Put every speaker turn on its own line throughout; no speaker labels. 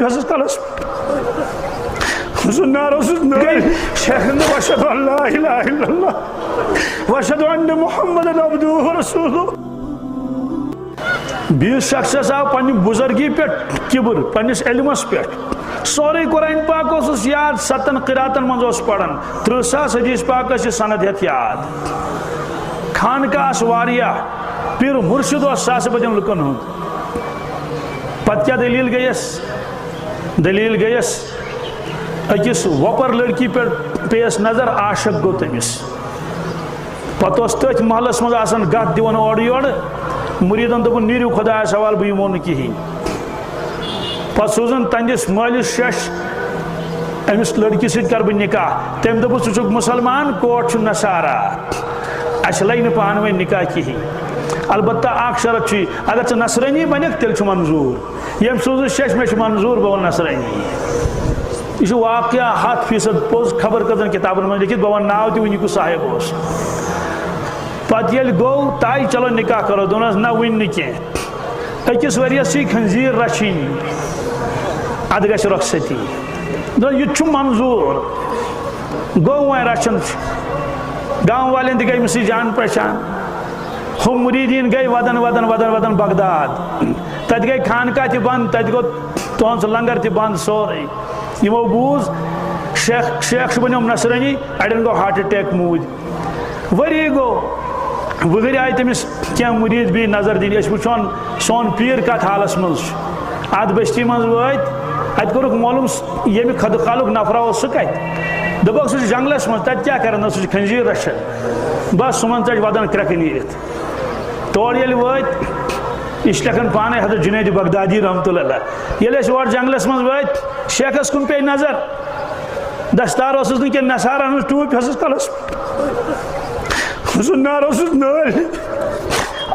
Pieces کلس نعرہ گئی شیخ واشہد ان لا الہ الا اللہ واشہد ان محمد عبدہ ورسولہ. بیس شخص آو پنہ بزرگی پہ کبر پنس علمس پہ سورے قرآن پاک اس یاد 7 قراتن من پڑھان 30,000 حدیث پاک سند ہتھ یاد خانقاہ واریاہ پیر مرشد ساس بدین لکن ہند. پتہ کیا دلیل گیس اکس وپر لڑکی پہ پیس نظر عاشق گو تمس پتہ تھی محلس مز گت دان اور یور مریدن دپن نیرو خدا سوال بہ یمو کہین پتہ سوزن تہندس مالس شش امس لڑکی ست کر بہ نکاح تم دپس ژٕ چھُکھ مسلمان کوٹ چھ نصارا اس لگہ پان ون نکاح کہین البتہ اخ شرط چھ اگر ژٕ نصرانی بنکھ تیل چھ منظور یم سوز شش مے منظور بہ ون نصرانی یہ واقعہ 100% پوز خبر کتن کتابن من لکھت بہ ون ناو تہ ونیک صاحب اس پتہ یل گو تائی چلو نکاح کرو دونس نہ ون کی اکس ورس خنزیر رچھن اد گھ رخصتی یہ منظور گو وی رچھن گاؤں والن تہ گئی مس جان پہچان ہم مریدین گئی ودن ودن ودن ودن بغداد تت گئی خانقاہ تہ بند تت گو تہذ لنگر تہ بند سورے یمو بوز شیخ بنیوم نصرانی اڑین گو ہارٹ اٹیک موٗدۍ ؤری گو وہر آئی تمس کی مرید بھی نظر دن اس وچھون سون پیر کت حالس مز ات بستی مز وت ات کورک معلوم یم خد خالک نفرا سہ کت دپک سہ جنگلس مز تت کیا کران سہ خنزیر رچھان بس سمن ژٹ ودن کرک نیرت تور یل وت یہ لیکن پانے حضرت جنید بغدادی رحمۃ اللہ یل اور جنگلس مز وت شیخس کن پہ نظر دستار اس کی نثار ان ٹوپ حس کلس نعرہ نل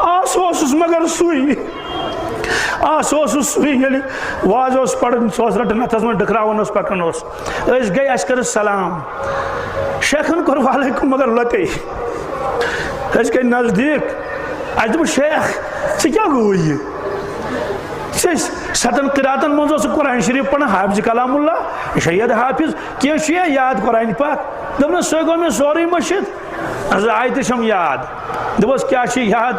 آس مگر سوئی آس سوئی یل واز پڑھن سہ رٹن اتس من ڈکراون پکان اس گئی اس کر سلام شیخن کور وعلیکم مگر لتے اس گئی نزدیک اس دپ شیخ ژٕ کیا گو یہ 7 قراتن من قرآن شریف پڑھان حافظ کلام اللہ شید حافظ کی یاد قرآن پاک دپن سہ گو مے سوری مشید آیت چھم یاد دپس کیا یاد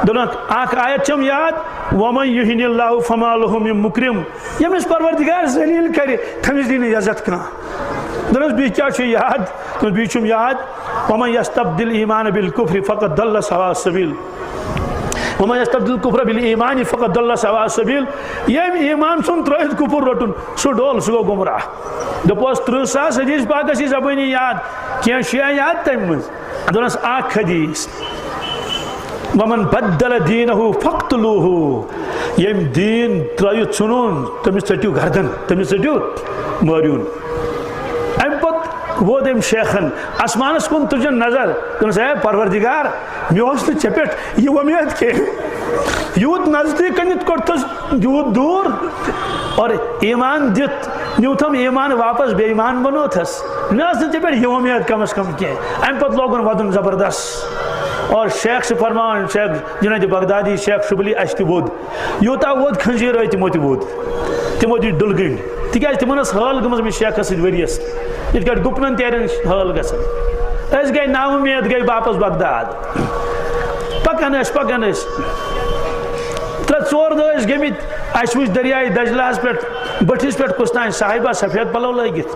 دپن اخ آیت چھم یاد ومن یہن اللہ فما لہ من مکرم یمس پروردگار ذلیل کرے تمس دی عزت کان دپس بی کیا یاد دپس بی چھم یاد ومن یستبدل ایمان بالکفر فقد ضل سواء السبیل ومن یستبدل الکفر بالایمان فقد ضل سواء السبیل یم ایمان سن ترائت کفر رٹن سو ڈول سو گمراہ دپس 30,000 حدیث پاک سی زبانی یاد کی یاد تم مز دونس اخ حدیث ومن بدل دینہ فقتلوہ یم دین ترائت ژھنون تمس ژٹیو گردن تمس ژٹیو ماریون ام پت ووت ام شیخن آسمانس کن تجن نظر دونس اے پروردگار مے اوس نہ ژے پٮ۪ٹھ یہ ومید کی یوت نزدیک کنت کوتس یوت دور اور ایمان دت نیوتھم ایمان واپس بے ایمان بنو تھس نہ ژے پٮ۪ٹھ یہ ومید کم از کم کی ام پت لوگن ودن زبردست اور شیخ سے فرمان شیخ جنید بغدادی شیخ شبلی اس تہ وود یوتا وود خنزیر آئی تمو تہ وود تمو دی ڈل گئی تکیاز تمن ٲس حال گٔمٕژ مےٚ شیخس سۭتۍ ؤریس یِتھ کٲٹھۍ گُپنن تیرن حال گژھان أسۍ گٔے نا اُمید گٔے واپس بغداد پکان ٲسۍ 3-4 دۄہ ٲسۍ گٔمٕتۍ اَسہِ وٕچھ دریاے دجلاہس پٮ۪ٹھ بٔٹھِس پٮ۪ٹھ کُس تانۍ صاحبہ سفید پلو لٲگِتھ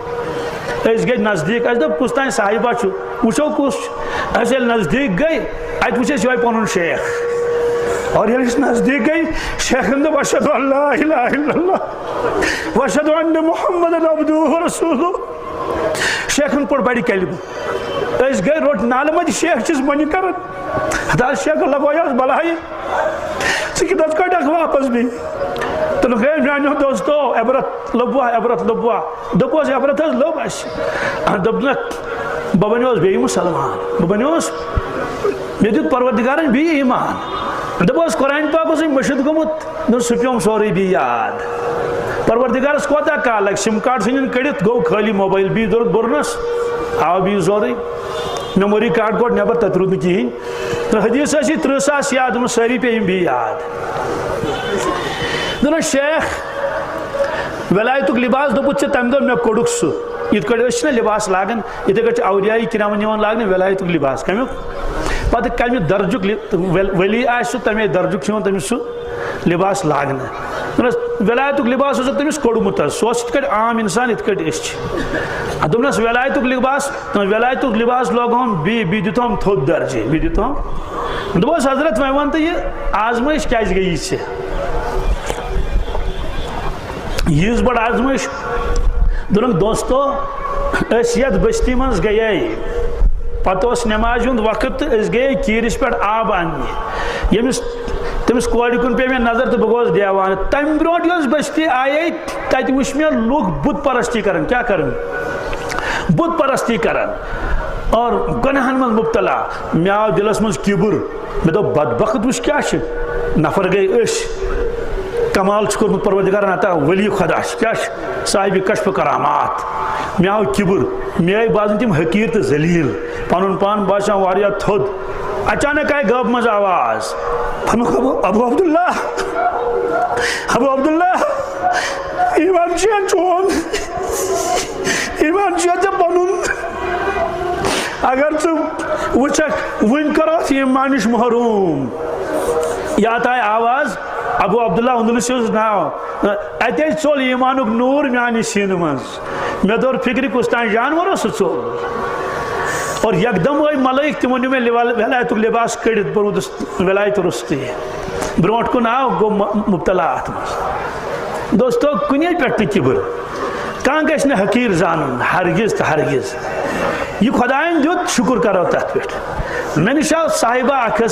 أسۍ گٔے نزدیٖک اَسہِ دوٚپ کُس تانۍ صاحبہ چھُ وٕچھو کُس چھُ أسۍ ییٚلہِ نزدیٖک گٔے اَتہِ وٕچھ اَسہِ یِہوٚے پنُن شیخ اور ییٚلہِ أسۍ نزدیٖک گٔے شیخن دوٚپ اشہدُ ان لا الہ الا اللہ واشہدُ ان محمد عبدہ ورسولہ شیخن پوٚر بڑِ کلمہٕ أسۍ گٔے روٚٹ نالہٕ مٔنٛزۍ شیخ چھِس مٔنہِ کران ہتاش شیخ لگویس بلائی ژٕ کتھ کڑکھ واپس بھی تو گئے میانیو دوستو عبرت لبوا دپوس عبرت حظ لب اسہِ دپنکھ بہٕ بنیوس بیٚیہِ مسلمان بہٕ بنیوس مےٚ دیُت پروردگارن بیٚیہِ ایمان دپوس قرآن پاک اوسُے مٔشِد گوٚمُت دوٚپ سُہ پیوم سورُے بیٚیہِ یاد پروردگارس کوتاہ کال لگہِ سم کارڈ ژھٕنِن کٔڑِتھ گوٚو خٲلی موبایل بیٚیہِ ضوٚرتھ بوٚرنس آو بیٚیہِ سورُے میموری کارڈ کوٚڑ نٮ۪بر تتہِ روٗد نہٕ کِہیٖنۍ تہٕ حدیث ٲسۍ یہِ 30,000 یاد دوٚپُن سٲری پیٚیِم بیٚیہِ یاد دوٚپُن شیخ ولایتک لباس دوپت تمہ دہ مے کوڑک سہ یت کٹ لباس لاگان اتھے کٹ اولیاء کرام نوان لاگنے ولایتک لباس کمیک پتہ کمہ درجک ولی آس سہ تمے درجک تمس سہ لباس لاگنے ولایتک لباس تمس کوڑمت سہ عام انسان ات دس ولایتک لباس لوگہم بی دتہم تھوٚد درجے بی دتہم دس حضرت وۄنۍ ون تہٕ یہ آزمائش کیازِ گٔیی ژےٚ یٖژ بٔڑ آزمائش دوٚپُن دوستو أسۍ یتھ بستی منٛز گٔیے پتہٕ اوس نمازِ ہُنٛد وقت تہٕ أسۍ گٔیے کیٖرِس پٮ۪ٹھ آب اننہِ ییٚمِس تٔمِس کورِ کُن پیٚیہِ مےٚ نظر تہٕ بہٕ گوس دیوانہٕ تمہِ برونٛٹھ یۄس بستی آیے تتہِ وٕچھ مےٚ لُکھ بُت پرستی کران کیٛاہ کران بُت پرستی کران اور گۄنہن منٛز مبتلا مےٚ آو دلس منٛز کِبُر مےٚ دوٚپ بدبخت وٕچھ کیٛاہ چھِ نفر گٔے أسۍ کمال چھُ کوٚرمُت پروردگارن عطا ولی خدا چھِ کیٛاہ چھِ صاحبِ کشف کرامات مےٚ آو کِبُر مےٚ آیہِ باسان تِم حقیٖر تہٕ ذلیٖل پنُن پان باسان واریاہ تھوٚد اچانک آیہِ غٲب منٛز آواز ابو عبداللہ ایمان چھُیا چون ایمان چھُیا ژےٚ پنُن اگر ژٕ وٕچھکھ وٕنۍ کرو اتھ ایمان نِش محروم یتھ آیہِ آواز ابو عبداللہ اندلسی اوس ناو اتے ژوٚل ایمانُک نوٗر میانہِ سیٖنہٕ منٛز مےٚ دوٚر فکرِ کُس تانۍ جانور اوس سُہ ژوٚل اور یکدم آیہِ ملٲیک تِمو نیوٗ مےٚ ولایتُک لباس کٔڑِتھ بہٕ روٗدُس ولایت روٚستُے برونٛٹھ کُن آو گوٚو مبتلا اتھ منٛز دوستو کُنے پٮ۪ٹھ تہِ کِبُر کانٛہہ گژھِ نہٕ حقیٖر زانُن ہرگز تہٕ ہرگز یہ خدایَن دیُت شُکر کرو تتھ پٮ۪ٹھ مےٚ نِش آو صاحبہ اکھ